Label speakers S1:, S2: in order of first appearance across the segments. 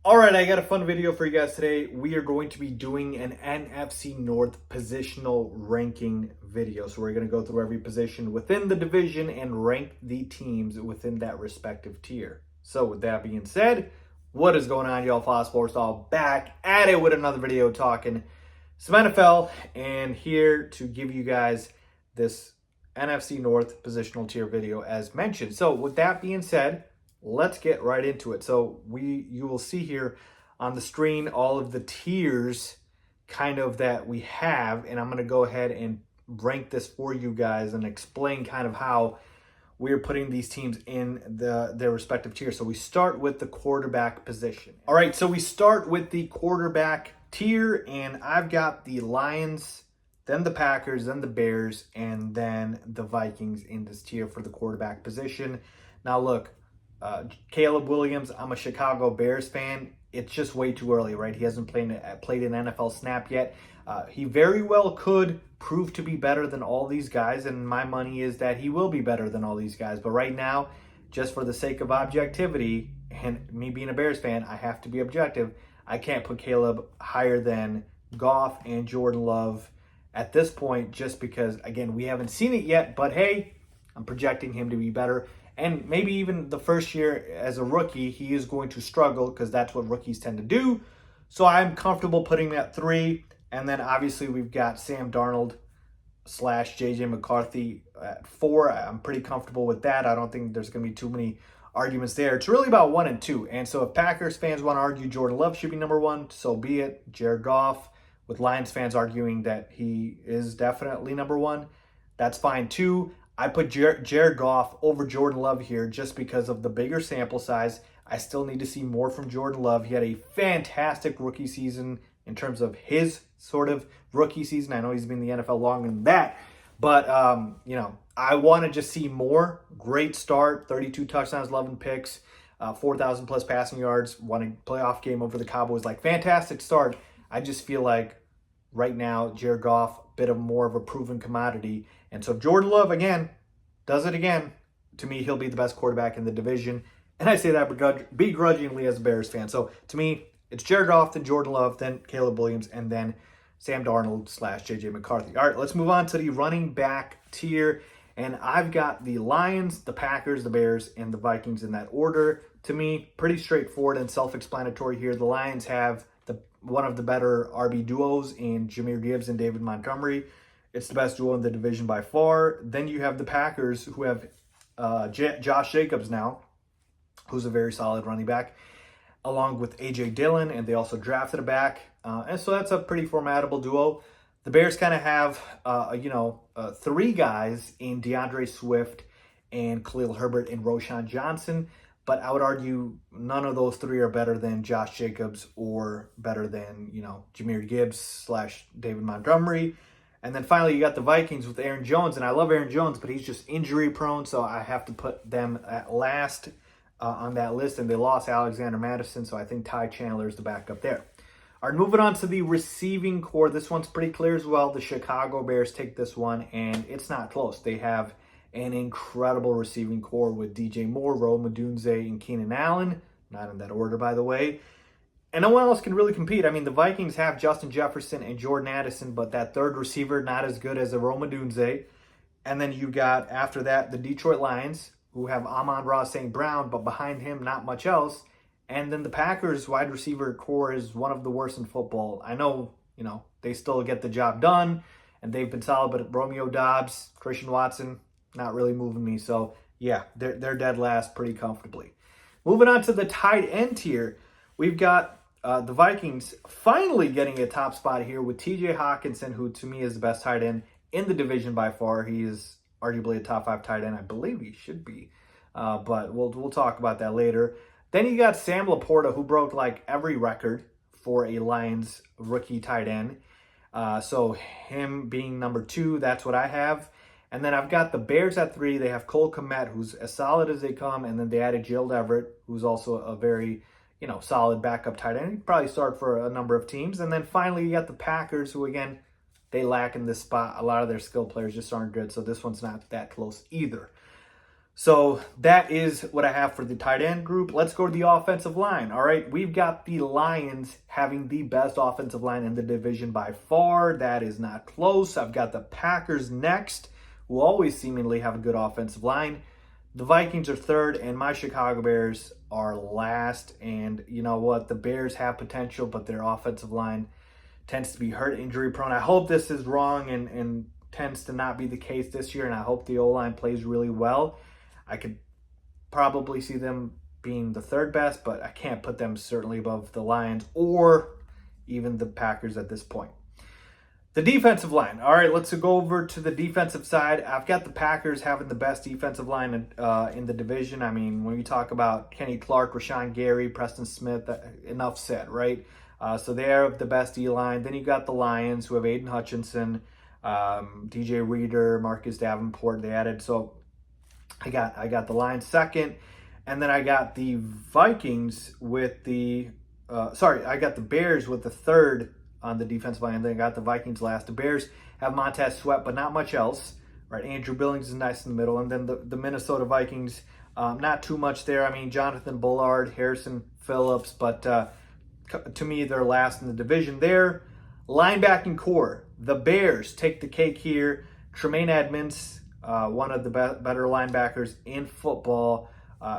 S1: All right, I got a fun video for you guys today. We are going to be doing an NFC North positional ranking video. So we're going to go through every position within the division and rank the teams within that respective tier. So with that being said, what is going on, y'all? Faiz Sports all back at it with another video talking some NFL, and here to give you guys this NFC North positional tier video as mentioned. So with that being said, let's get right into it. So you will see here on the screen all of the tiers kind of that we have, and I'm going to go ahead and rank this for you guys and explain kind of how we're putting these teams in their respective tiers. So we start with the quarterback position. All right, so we start with the quarterback tier, and I've got the Lions, then the Packers, then the Bears, and then the Vikings in this tier for the quarterback position. Now look, Caleb Williams, I'm a Chicago Bears fan. It's just way too early, right? He hasn't played an NFL snap yet. He very well could prove to be better than all these guys, and my money is that he will be better than all these guys. But right now, just for the sake of objectivity, and me being a Bears fan, I have to be objective. I can't put Caleb higher than Goff and Jordan Love at this point, just because, again, we haven't seen it yet. But hey, I'm projecting him to be better. And maybe even the first year as a rookie, he is going to struggle because that's what rookies tend to do. So I'm comfortable putting him at 3. And then obviously we've got Sam Darnold / JJ McCarthy at 4. I'm pretty comfortable with that. I don't think there's going to be too many arguments there. It's really about 1 and 2. And so if Packers fans want to argue Jordan Love should be number 1, so be it. Jared Goff, with Lions fans arguing that he is definitely number 1, that's fine too. I put Jared Goff over Jordan Love here just because of the bigger sample size. I still need to see more from Jordan Love. He had a fantastic rookie season in terms of his sort of rookie season. I know he's been in the NFL longer than that, but I want to just see more. Great start, 32 touchdowns, 11 picks, 4,000 plus passing yards, won a playoff game over the Cowboys. Like, fantastic start. I just feel like right now, Jared Goff, bit of more of a proven commodity. And so if Jordan Love, again, does it again, to me, he'll be the best quarterback in the division. And I say that begrudgingly as a Bears fan. So to me, it's Jared Goff, then Jordan Love, then Caleb Williams, and then Sam Darnold / JJ McCarthy. All right, let's move on to the running back tier. And I've got the Lions, the Packers, the Bears, and the Vikings in that order. To me, pretty straightforward and self-explanatory here. The Lions have one of the better RB duos in Jahmyr Gibbs and David Montgomery. It's the best duo in the division by far. Then you have the Packers, who have Josh Jacobs now, who's a very solid running back, along with A.J. Dillon, and they also drafted a back. And so that's a pretty formidable duo. The Bears kind of have, 3 guys in DeAndre Swift and Khalil Herbert and Roschon Johnson. But I would argue none of those 3 are better than Josh Jacobs or better than, Jahmyr Gibbs / David Montgomery. And then finally, you got the Vikings with Aaron Jones. And I love Aaron Jones, but he's just injury prone. So I have to put them at last on that list. And they lost Alexander Madison. So I think Ty Chandler is the backup there. All right, moving on to the receiving core. This one's pretty clear as well. The Chicago Bears take this one, and it's not close. They have an incredible receiving core with DJ Moore, Rome Odunze, and Keenan Allen. Not in that order, by the way. And no one else can really compete. I mean, the Vikings have Justin Jefferson and Jordan Addison, but that third receiver, not as good as a Rome Odunze. And then you got, after that, the Detroit Lions, who have Amon-Ra St. Brown, but behind him, not much else. And then the Packers wide receiver core is one of the worst in football. I know, they still get the job done, and they've been solid, but Romeo Doubs, Christian Watson, not really moving me. So, yeah, they're dead last pretty comfortably. Moving on to the tight end tier, we've got the Vikings finally getting a top spot here with T.J. Hawkinson, who to me is the best tight end in the division by far. He is arguably a top 5 tight end. I believe he should be, but we'll talk about that later. Then you got Sam Laporta, who broke like every record for a Lions rookie tight end. So him being number 2, that's what I have. And then I've got the Bears at 3. They have Cole Kmet, who's as solid as they come. And then they added Gerald Everett, who's also a very, solid backup tight end. He'd probably start for a number of teams. And then finally, you got the Packers, who, again, they lack in this spot. A lot of their skill players just aren't good. So this one's not that close either. So that is what I have for the tight end group. Let's go to the offensive line. All right, we've got the Lions having the best offensive line in the division by far. That is not close. I've got the Packers next, who always seemingly have a good offensive line. The Vikings are third, and my Chicago Bears are last. And you know what? The Bears have potential, but their offensive line tends to be hurt, injury prone. I hope this is wrong and tends to not be the case this year, and I hope the O-line plays really well. I could probably see them being the third best, but I can't put them certainly above the Lions or even the Packers at this point. The defensive line. All right, let's go over to the defensive side. I've got the Packers having the best defensive line in the division. I mean, when you talk about Kenny Clark, Rashawn Gary, Preston Smith, enough said, right? So they have the best D-line. Then you got the Lions, who have Aiden Hutchinson, DJ Reader, Marcus Davenport. They added, so I got the Lions second, and then I got the Vikings with the I got the Bears with the third on the defensive line, and then I got the Vikings last. The Bears have Montez Sweat, but not much else, right? Andrew Billings is nice in the middle, and then the Minnesota Vikings, not too much there. I mean, Jonathan Bullard, Harrison Phillips, but to me, they're last in the division there. Linebacking core, the Bears take the cake here. Tremaine Edmonds, one of the better linebackers in football.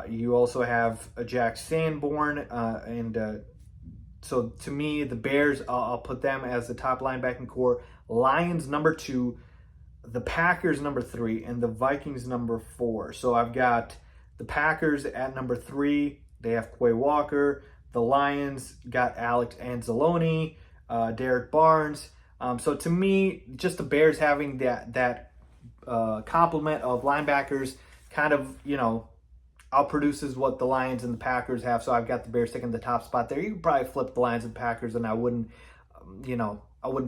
S1: You also have Jack Sanborn, so to me, the Bears, I'll put them as the top linebacking core. Lions number 2, the Packers number 3, and the Vikings number 4. So I've got the Packers at number 3. They have Quay Walker. The Lions got Alex Anzalone, Derek Barnes. So to me, just the Bears having that complement of linebackers kind of, outproduces what the Lions and the Packers have. So I've got the Bears taking the top spot there. You could probably flip the Lions and Packers, and I wouldn't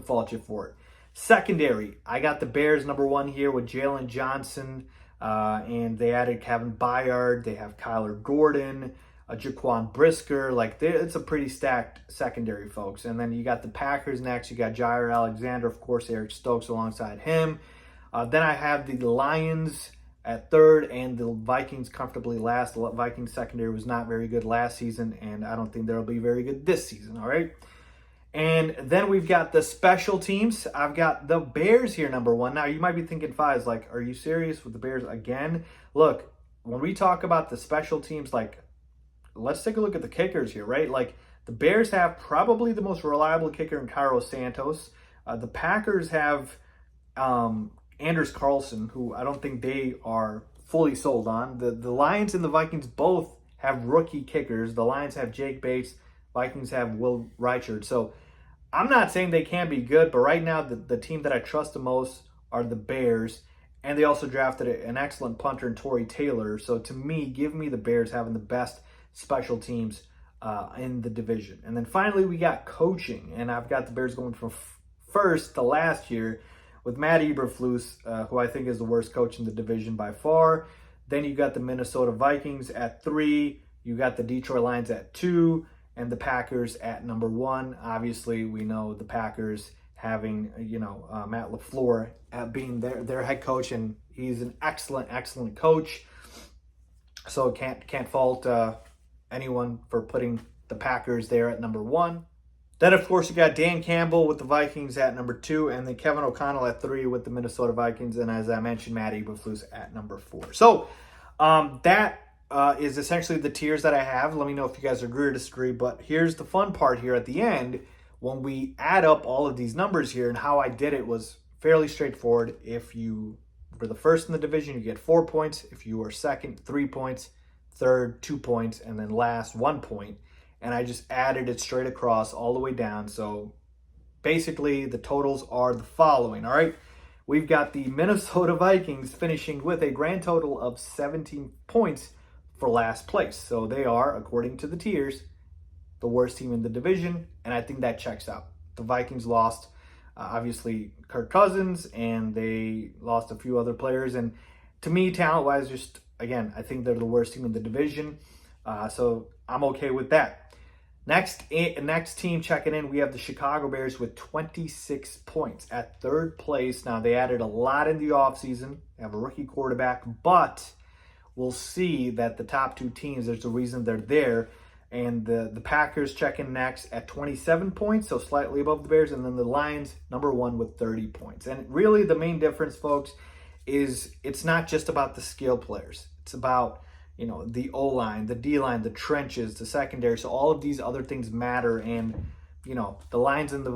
S1: fault you for it. Secondary, I got the Bears number 1 here with Jalen Johnson, and they added Kevin Byard. They have Kyler Gordon, Jaquan Brisker. It's a pretty stacked secondary, folks. And then you got the Packers next. You got Jair Alexander, of course, Eric Stokes alongside him. Then I have the Lions at third, and the Vikings comfortably last. The Vikings secondary was not very good last season, and I don't think they'll be very good this season, all right? And then we've got the special teams. I've got the Bears here, number 1. Now, you might be thinking, Faiz, are you serious with the Bears again? Look, when we talk about the special teams, let's take a look at the kickers here, right? The Bears have probably the most reliable kicker in Cairo Santos. The Packers have Anders Carlson, who I don't think they are fully sold on. The Lions and the Vikings both have rookie kickers. The Lions have Jake Bates. Vikings have Will Reichard. So I'm not saying they can't be good, but right now the team that I trust the most are the Bears. And they also drafted an excellent punter in Torrey Taylor. So to me, give me the Bears having the best special teams in the division. And then finally, we got coaching. And I've got the Bears going from first to last year with Matt Eberflus, who I think is the worst coach in the division by far. Then you got the Minnesota Vikings at 3. You got the Detroit Lions at 2. And the Packers at number 1. Obviously, we know the Packers having, Matt LaFleur being their head coach, and he's an excellent coach. So can't fault anyone for putting the Packers there at number 1. Then, of course, you got Dan Campbell with the Vikings at number 2, and then Kevin O'Connell at 3 with the Minnesota Vikings, and as I mentioned, Matt Eberflus at number 4. So that is essentially the tiers that I have. Let me know if you guys agree or disagree, but here's the fun part here at the end. When we add up all of these numbers here, and how I did it was fairly straightforward. If you were the first in the division, you get 4 points. If you were second, 3 points. Third, 2 points. And then last, 1 point. And I just added it straight across all the way down. So basically, the totals are the following, all right? We've got the Minnesota Vikings finishing with a grand total of 17 points for last place. So they are, according to the tiers, the worst team in the division, and I think that checks out. The Vikings lost, obviously, Kirk Cousins, and they lost a few other players. And to me, talent-wise, again, I think they're the worst team in the division. So I'm okay with that. Next team checking in, we have the Chicago Bears with 26 points at third place. Now, they added a lot in the offseason. They have a rookie quarterback, but we'll see that the top two teams, there's a reason they're there. And the Packers check in next at 27 points, so slightly above the Bears. And then the Lions, number 1 with 30 points. And really the main difference, folks, is it's not just about the skill players. It's about, the O-line, the D-line, the trenches, the secondary. So all of these other things matter. And, the Lions and the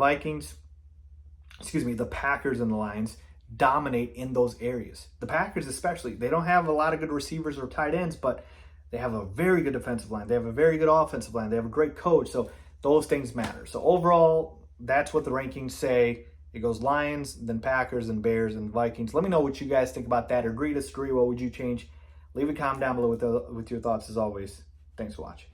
S1: the Packers and the Lions dominate in those areas. The Packers especially, they don't have a lot of good receivers or tight ends, but they have a very good defensive line. They have a very good offensive line. They have a great coach. So those things matter. So overall, that's what the rankings say. It goes Lions, then Packers, and Bears, and Vikings. Let me know what you guys think about that. Agree, disagree, what would you change? Leave a comment down below with your thoughts as always. Thanks for watching.